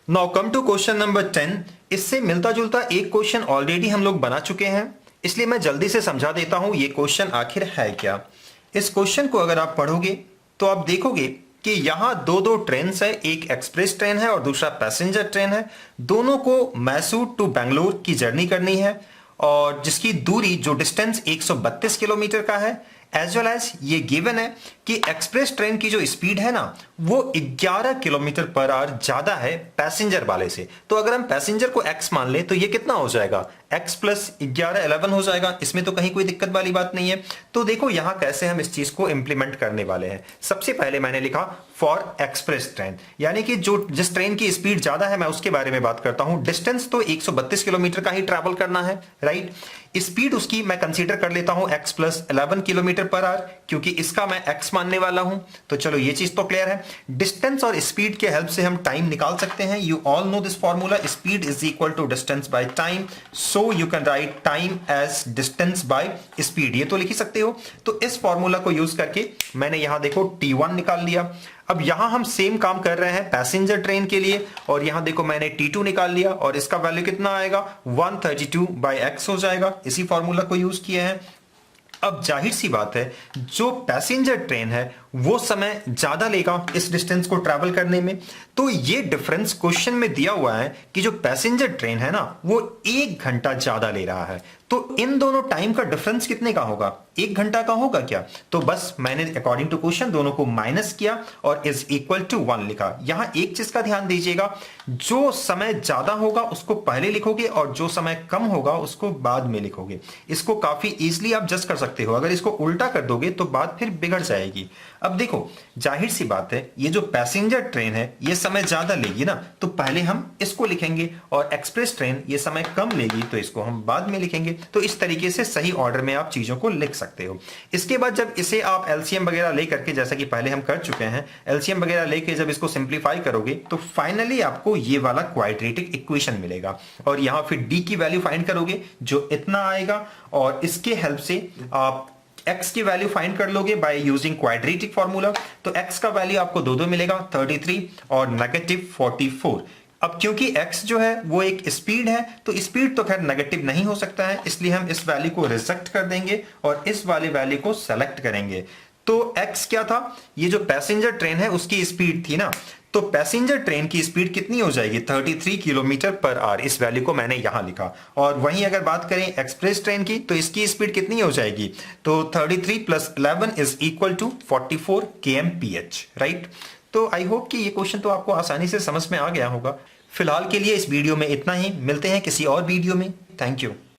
Now come to question number 10। इससे मिलता जुलता एक क्वेश्चन ऑलरेडी हम लोग बना चुके हैं, इसलिए मैं जल्दी से समझा देता हूं ये क्वेश्चन आखिर है क्या। इस क्वेश्चन को अगर आप पढ़ोगे तो आप देखोगे कि यहां दो दो ट्रेन है, एक एक्सप्रेस ट्रेन है और दूसरा पैसेंजर ट्रेन है। दोनों को मैसूर टू बेंगलोर की जर्नी करनी है और जिसकी दूरी जो डिस्टेंस 132 किलोमीटर का है। एज वेल एज ये गिवन है कि एक्सप्रेस ट्रेन की जो स्पीड है ना वो 11 किलोमीटर पर आवर ज्यादा है पैसेंजर वाले से। तो अगर हम पैसेंजर को x मान ले तो ये कितना हो जाएगा, x प्लस 11 हो जाएगा। इसमें तो कहीं कोई दिक्कत वाली बात नहीं है। तो देखो यहां कैसे हम इस चीज को इंप्लीमेंट करने वाले हैं। सबसे पहले मैंने लिखा फॉर एक्सप्रेस ट्रेन, यानी कि जो जिस ट्रेन की स्पीड ज्यादा है मैं उसके बारे में बात करता हूं। डिस्टेंस तो 132 किलोमीटर का ही ट्रैवल करना है, राइट। स्पीड उसकी मैं कंसीडर कर लेता हूं x plus 11 kilometre per hour, क्योंकि इसका मैं x मानने वाला हूं। तो चलो ये चीज तो क्लियर है। डिस्टेंस और स्पीड के हेल्प से हम टाइम निकाल सकते हैं। You all know this formula, speed is equal to distance by time. So you can write time as distance by speed, ये तो लिख ही सकते हो। तो इस फॉर्मूला को यूज करके मैंने यहां देखो T1 निकाल लिया। अब यहां हम सेम काम कर रहे हैं पैसेंजर ट्रेन के लिए, और यहां देखो मैंने T2 निकाल लिया और इसका वैल्यू कितना आएगा, 132 बाई एक्स हो जाएगा। इसी फॉर्मूला को यूज किए हैं। अब जाहिर सी बात है जो पैसेंजर ट्रेन है वो समय ज्यादा लेगा इस डिस्टेंस को ट्रैवल करने में। तो ये डिफरेंस क्वेश्चन में दिया हुआ है कि जो पैसेंजर ट्रेन है ना वो 1 घंटा ज्यादा ले रहा है। तो इन दोनों टाइम का डिफरेंस कितने का होगा, 1 घंटा का होगा क्या। तो बस मैंने अकॉर्डिंग टू क्वेश्चन दोनों को माइनस किया और इज इक्वल टू 1 लिखा। यहां एक चीज का ध्यान दीजिएगा, जो समय ज्यादा होगा उसको पहले लिखोगे और जो समय कम होगा उसको बाद में लिखोगे। इसको काफी इजीली आप जज कर सकते हो। अगर इसको उल्टा कर दोगे तो बात फिर बिगड़ जाएगी। अब देखो जाहिर सी बात है ये जो पैसेंजर ट्रेन है ये समय ज्यादा लेगी ना, तो पहले हम इसको लिखेंगे, और एक्सप्रेस ट्रेन ये समय कम लेगी तो इसको हम बाद में लिखेंगे। तो इस तरीके से सही ऑर्डर में आप चीजों को लिख सकते हो। इसके बाद जब इसे आप एलसीएम वगैरह लेकर के, जैसा कि पहले हम कर चुके हैं, एलसीएम वगैरह लेके जब इसको सिंप्लीफाई करोगे तो फाइनली आपको ये वाला क्वाड्रेटिक इक्वेशन मिलेगा। और यहां फिर डी की वैल्यू फाइंड करोगे जो इतना आएगा, और इसके हेल्प से आप x की वैल्यू फाइंड कर लोगे बाय यूजिंग क्वाड्रेटिक फॉर्मूला। तो x का वैल्यू आपको दो मिलेगा, 33 और नेगेटिव 44। अब क्योंकि x जो है वो एक स्पीड है तो स्पीड तो खैर नेगेटिव नहीं हो सकता है, इसलिए हम इस वैल्यू को रिजेक्ट कर देंगे और इस वाले वैल्यू को सेलेक्ट करेंगे। तो x क्या था, ये जो पैसेंजर ट्रेन है उसकी स्पीड थी ना, तो पैसेंजर ट्रेन की स्पीड कितनी हो जाएगी, 33 किलोमीटर पर आवर। इस वैल्यू को मैंने यहां लिखा। और वहीं अगर बात करें एक्सप्रेस ट्रेन की तो इसकी स्पीड कितनी हो जाएगी, तो 33 plus 11 is equal to 44 kmph, right. तो आई होप कि ये क्वेश्चन तो आपको आसानी से समझ में आ गया होगा। फिलहाल के लिए इस वीडियो में इतना ही, मिलते हैं किसी और वीडियो में। Thank you.